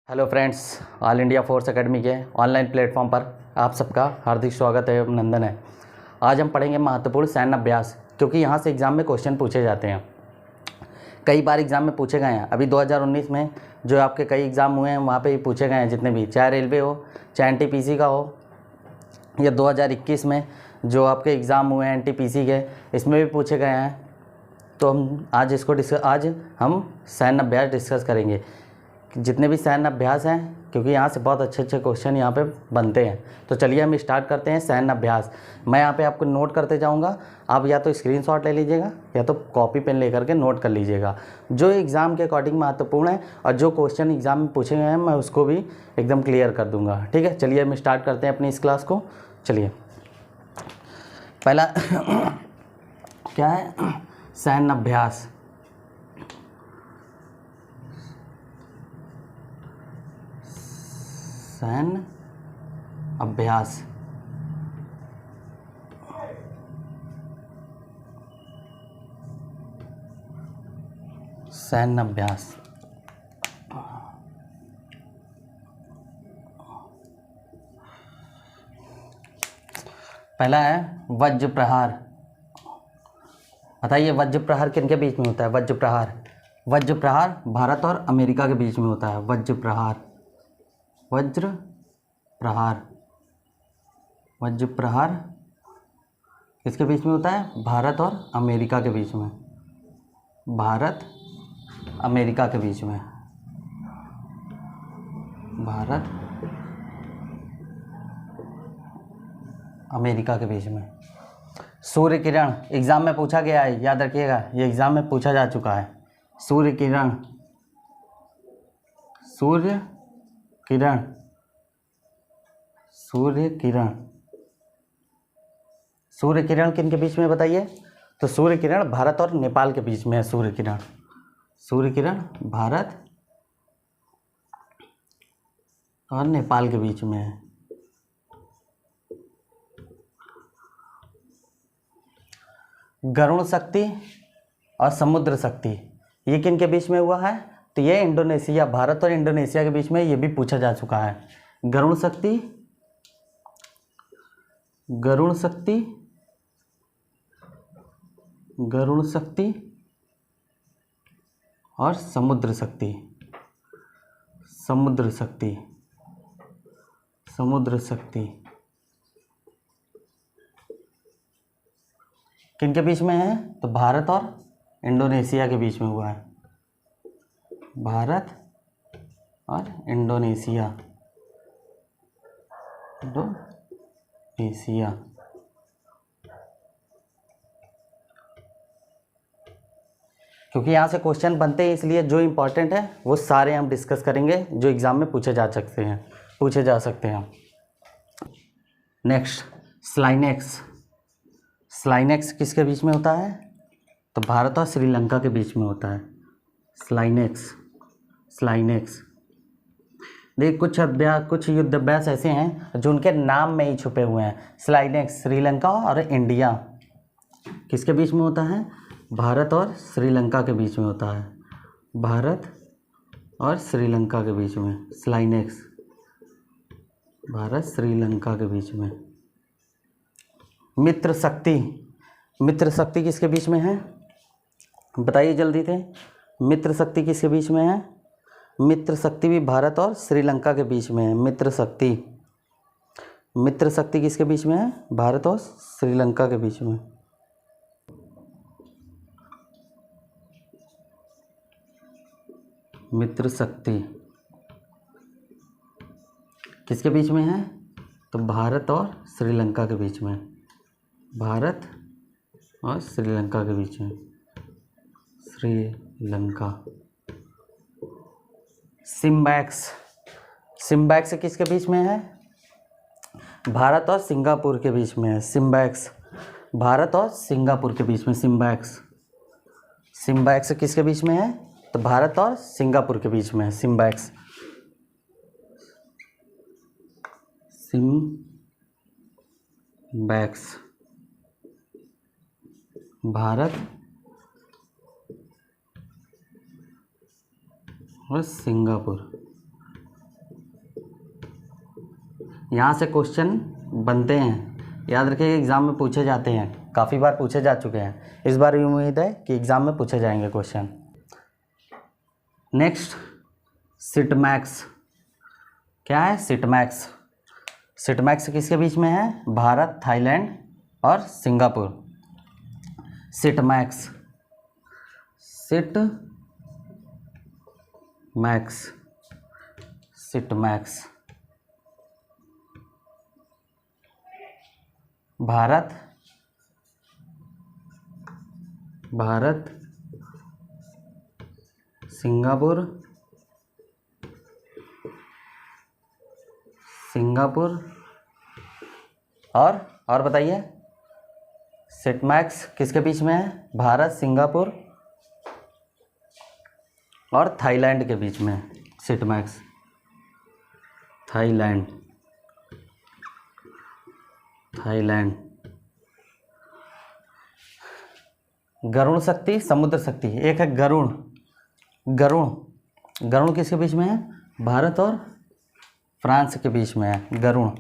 Hello friends, all India force academy के online platform पर आप सबका हार्दिक स्वागत है, अभिनंदन है। आज हम पढ़ेंगे महत्वपूर्ण सैन्य अभ्यास, क्योंकि यहाँ से एग्ज़ाम में क्वेश्चन पूछे जाते हैं। कई बार एग्ज़ाम में पूछे गए हैं। अभी 2019 में जो आपके कई एग्ज़ाम हुए हैं वहाँ पे ही पूछे गए हैं, जितने भी, चाहे रेलवे हो, चाहे एनटीपीसी का हो, या 2021 में जो आपके एग्ज़ाम हुए हैं एनटीपीसी के, इसमें भी पूछे गए हैं। तो हम आज हम सैन्य अभ्यास डिस्कस करेंगे, जितने भी सैन्य अभ्यास हैं, क्योंकि यहाँ से बहुत अच्छे अच्छे क्वेश्चन यहाँ पे बनते हैं। तो चलिए हम स्टार्ट करते हैं सैन्य अभ्यास। मैं यहाँ पे आपको नोट करते जाऊँगा, आप या तो स्क्रीनशॉट ले लीजिएगा या तो कॉपी पेन लेकर के नोट कर लीजिएगा, जो एग्ज़ाम के अकॉर्डिंग महत्वपूर्ण है, और जो क्वेश्चन एग्ज़ाम में पूछे गए हैं मैं उसको भी एकदम क्लियर कर दूँगा। ठीक है, चलिए हम स्टार्ट करते हैं अपनी इस क्लास को। चलिए, पहला क्या है? सैन्य अभ्यास। सैन्य अभ्यास सैन्य अभ्यास पहला है वज्र प्रहार। बताइए, वज्र प्रहार किन के बीच में होता है? वज्र प्रहार भारत और अमेरिका के बीच में होता है। वज्र प्रहार किसके बीच में होता है? भारत और अमेरिका के बीच में। भारत अमेरिका के बीच में। भारत अमेरिका के बीच में। सूर्य किरण एग्जाम में पूछा गया है, याद रखिएगा, ये एग्जाम में पूछा जा चुका है। सूर्य किरण किन के बीच में बताइए? तो सूर्य किरण भारत और नेपाल के बीच में है। सूर्य किरण भारत और नेपाल के बीच में है। गरुण शक्ति और समुद्र शक्ति, ये किन के बीच में हुआ है? तो ये इंडोनेशिया, भारत और इंडोनेशिया के बीच में ये भी पूछा जा चुका है। गरुण शक्ति और समुद्र शक्ति किन के बीच में है? तो भारत और इंडोनेशिया के बीच में हुआ है। भारत और इंडोनेशिया। क्योंकि यहाँ से क्वेश्चन बनते हैं, इसलिए जो इम्पोर्टेंट है वो सारे हम डिस्कस करेंगे, जो एग्ज़ाम में पूछे जा सकते हैं। नेक्स्ट, स्लाइनेक्स किसके बीच में होता है? तो भारत और श्रीलंका के बीच में होता है। स्लाइनेक्स देखिए, कुछ युद्ध अभ्यास ऐसे हैं जो उनके नाम में ही छुपे हुए हैं। स्लाइनेक्स श्रीलंका और इंडिया किसके बीच में होता है? भारत और श्रीलंका के बीच में होता है। भारत और श्रीलंका के बीच में स्लाइनेक्स, भारत श्रीलंका के बीच में। मित्र शक्ति किसके बीच में है? बताइए जल्दी से, मित्र शक्ति किसके बीच में है? मित्र शक्ति भी भारत और श्रीलंका के बीच में है। मित्र शक्ति किसके बीच में है? भारत और श्रीलंका के बीच में। मित्र शक्ति किसके बीच में है? तो भारत और श्रीलंका के बीच में। भारत और श्रीलंका के बीच में। श्रीलंका। सिम्बैक्स किसके बीच में है? भारत और सिंगापुर के बीच में है। भारत और सिंगापुर के बीच में सिम्बैक्स किसके बीच में है? तो भारत और सिंगापुर के बीच में है। सिम्बैक्स भारत और सिंगापुर यहाँ से क्वेश्चन बनते हैं, याद रखिए एग्ज़ाम में पूछे जाते हैं, काफ़ी बार पूछे जा चुके हैं, इस बार भी उम्मीद है कि एग्ज़ाम में पूछे जाएंगे क्वेश्चन। नेक्स्ट सिटमैक्स, क्या है सिटमैक्स? सिटमैक्स किसके बीच में है? भारत, थाईलैंड और Singapore. सिटमैक्स, सिटमैक्स, सिटमैक्स Bharat, Bharat, Singapore, Singapore और बताइए सिटमैक्स किसके बीच में है? भारत, सिंगापुर और थाईलैंड के बीच में है सिटमैक्स। Thailand, Thailand. गरुण शक्ति, समुद्र शक्ति, एक है गरुण। गरुण, गरुण किसके बीच में है? भारत और फ्रांस के बीच में है गरुण।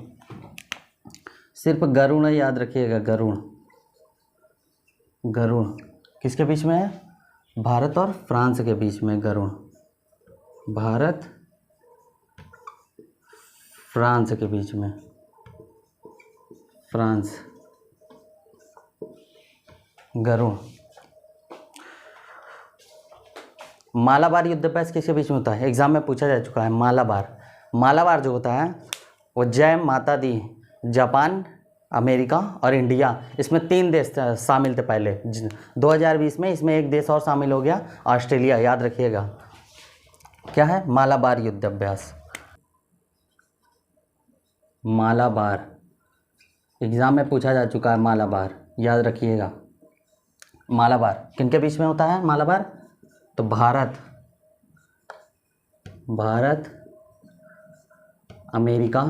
सिर्फ गरुण है, याद रखिएगा गरुण। गरुण किसके बीच में है? भारत और फ्रांस के बीच में गरुण। भारत, फ्रांस के बीच में, फ्रांस, गरुण। मालाबार युद्ध अभ्यास किसके बीच में होता है? एग्जाम में पूछा जा चुका है। मालाबार, मालाबार जो होता है वो जय माता दी, जापान, अमेरिका और इंडिया, इसमें 3 देश शामिल थे पहले। 2020 में इसमें एक देश और शामिल हो गया, ऑस्ट्रेलिया, याद रखिएगा। क्या है? मालाबार युद्ध अभ्यास। मालाबार एग्जाम में पूछा जा चुका है, मालाबार याद रखिएगा। मालाबार किनके बीच में होता है? मालाबार तो Bharat, Bharat, America,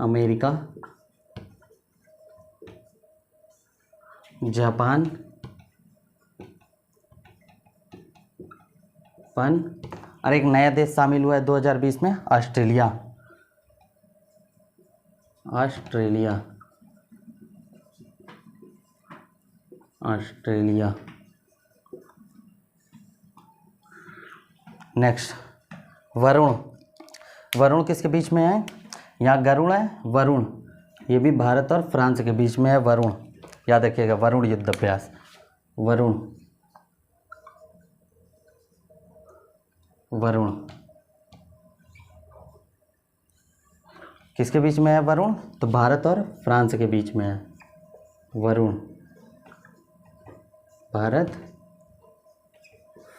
America, Japan, और एक नया देश शामिल हुआ है 2020 में, Australia. Australia, Australia. Next Varun, Varun किसके बीच में है? यहाँ गरुण है, वरुण, ये भी भारत और फ्रांस के बीच में है वरुण, याद रखिएगा। वरुण युद्ध अभ्यास, वरुण, वरुण किसके बीच में है? वरुण तो भारत और फ्रांस के बीच में है वरुण। भारत,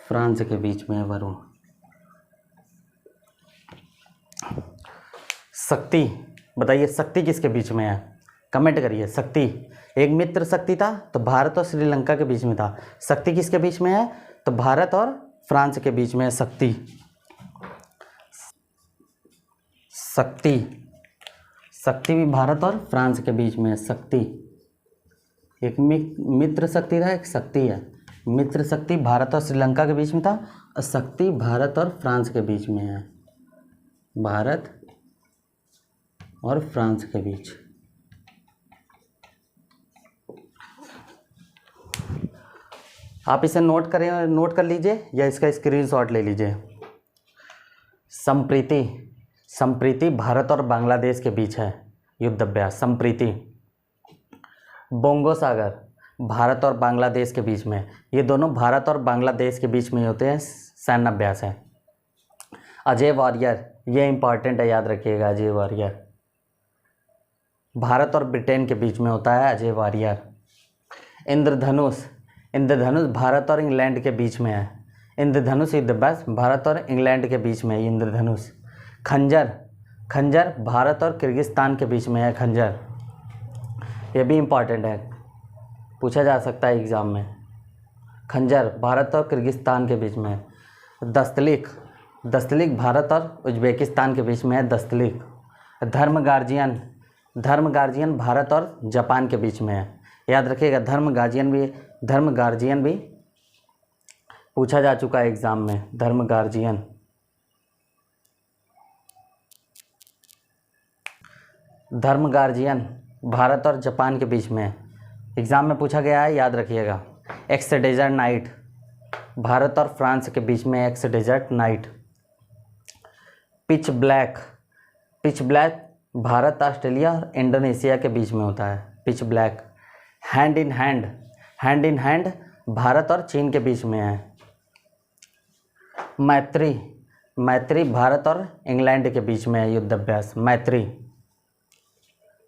फ्रांस के बीच में है वरुण। शक्ति, बताइए शक्ति किसके बीच में है? कमेंट करिए। शक्ति, एक मित्र शक्ति था तो भारत और श्रीलंका के बीच में था। शक्ति किसके बीच में है? तो भारत और फ्रांस के बीच में है शक्ति। शक्ति, शक्ति भी भारत और फ्रांस के बीच में है शक्ति। एक मित्र शक्ति था, एक शक्ति है। मित्र शक्ति भारत और श्रीलंका के बीच में था, और शक्ति भारत और फ्रांस के बीच में है। भारत और फ्रांस के बीच। आप इसे नोट करें, नोट कर लीजिए या इसका स्क्रीनशॉट ले लीजिए। संप्रीति, संप्रीति भारत और बांग्लादेश के बीच है युद्ध अभ्यास। संप्रीति। बोंगो सागर भारत और बांग्लादेश के बीच में, ये दोनों भारत और बांग्लादेश के बीच में होते हैं, सैन्य अभ्यास है। अजय वॉरियर, ये इंपॉर्टेंट है, याद रखिएगा। अजय वॉरियर भारत और ब्रिटेन के बीच में होता है अजय वॉरियर। इंद्रधनुष, इंद्रधनुष भारत और इंग्लैंड के बीच में है। इंद्रधनुष युद्ध अभ्यास भारत और इंग्लैंड के बीच में है इंद्रधनुष। खंजर, खंजर भारत और किर्गिस्तान के बीच में है खंजर, ये भी इम्पॉर्टेंट है, पूछा जा सकता है एग्ज़ाम में। खंजर भारत और किर्गिस्तान के बीच में है। दस्तलिक, दस्तलिक भारत और उज्बेकिस्तान के बीच में है दस्तलिक। धर्म गार्जियन, धर्म गार्जियन भारत और जापान के बीच में है, याद रखिएगा। धर्म गार्जियन भी पूछा जा चुका है एग्ज़ाम में। धर्म गार्जियन, धर्म गार्जियन भारत और जापान के बीच में है, एग्ज़ाम में पूछा गया है, याद रखिएगा। एक्स डेजर्ट नाइट भारत और फ्रांस के बीच में, ex desert knight. Pitch black Bharat, Australia और इंडोनेशिया के बीच में होता है, pitch black. Hand in hand Bharat और चीन के बीच में है। मैत्री भारत और इंग्लैंड के बीच में है युद्ध अभ्यास, मैत्री।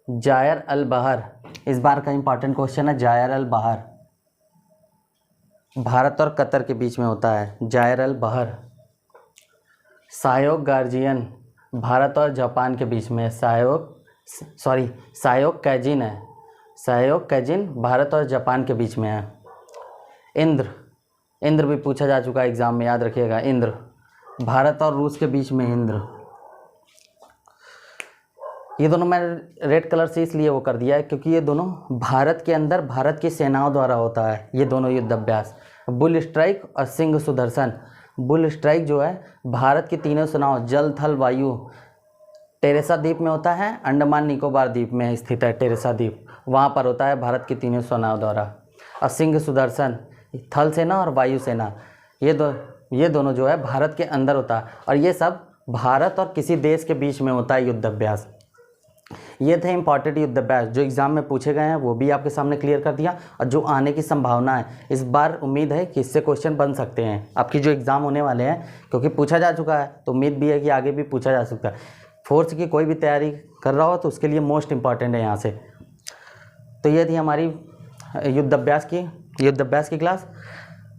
जायर अल बहर, इस बार का इंपॉर्टेंट क्वेश्चन है, जायर अल बहर भारत और कतर के बीच में होता है, जायर अल बहर। सायोक गार्जियन भारत और जापान के बीच में, सायोक कैजिन है, सायोक कैजिन भारत और जापान के बीच में है। इंद्र भी पूछा जा चुका है एग्जाम में, याद रखिएगा। इंद्र भारत और रूस के बीच में, इंद्र। ये दोनों मैं रेड कलर से इसलिए वो कर दिया है क्योंकि ये दोनों भारत के अंदर भारत की सेनाओं द्वारा होता है, ये दोनों युद्ध अभ्यास। बुल स्ट्राइक और सिंह सुदर्शन। बुल स्ट्राइक जो है भारत की तीनों सेनाओं जल थल वायु, टेरेसा द्वीप में होता है, अंडमान निकोबार द्वीप में स्थित है टेरेसा द्वीप, वहाँ पर होता है भारत की तीनों सेनाओं द्वारा। और सिंह सुदर्शन थल सेना और वायु सेना, ये दोनों जो है भारत के अंदर होता है, और ये सब भारत और किसी देश के बीच में होता है युद्ध अभ्यास। ये थे इंपॉर्टेंट युद्ध अभ्यास जो एग्जाम में पूछे गए हैं, वो भी आपके सामने क्लियर कर दिया। और जो आने की संभावना है, इस बार उम्मीद है कि इससे क्वेश्चन बन सकते हैं आपकी जो एग्ज़ाम होने वाले हैं, क्योंकि पूछा जा चुका है तो उम्मीद भी है कि आगे भी पूछा जा सकता है। फोर्स की कोई भी तैयारी कर रहा हो तो उसके लिए मोस्ट इंपॉर्टेंट है यहाँ से। तो ये थी हमारी युद्ध अभ्यास की क्लास।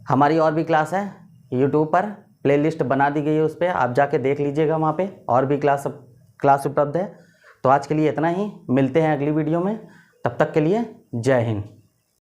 हमारी और भी क्लास है यूट्यूब पर, प्लेलिस्ट बना दी गई है, उस पर आप जाके देख लीजिएगा, वहाँ पे और भी क्लास उपलब्ध है। तो आज के लिए इतना ही, मिलते हैं अगली वीडियो में, तब तक के लिए जय हिंद।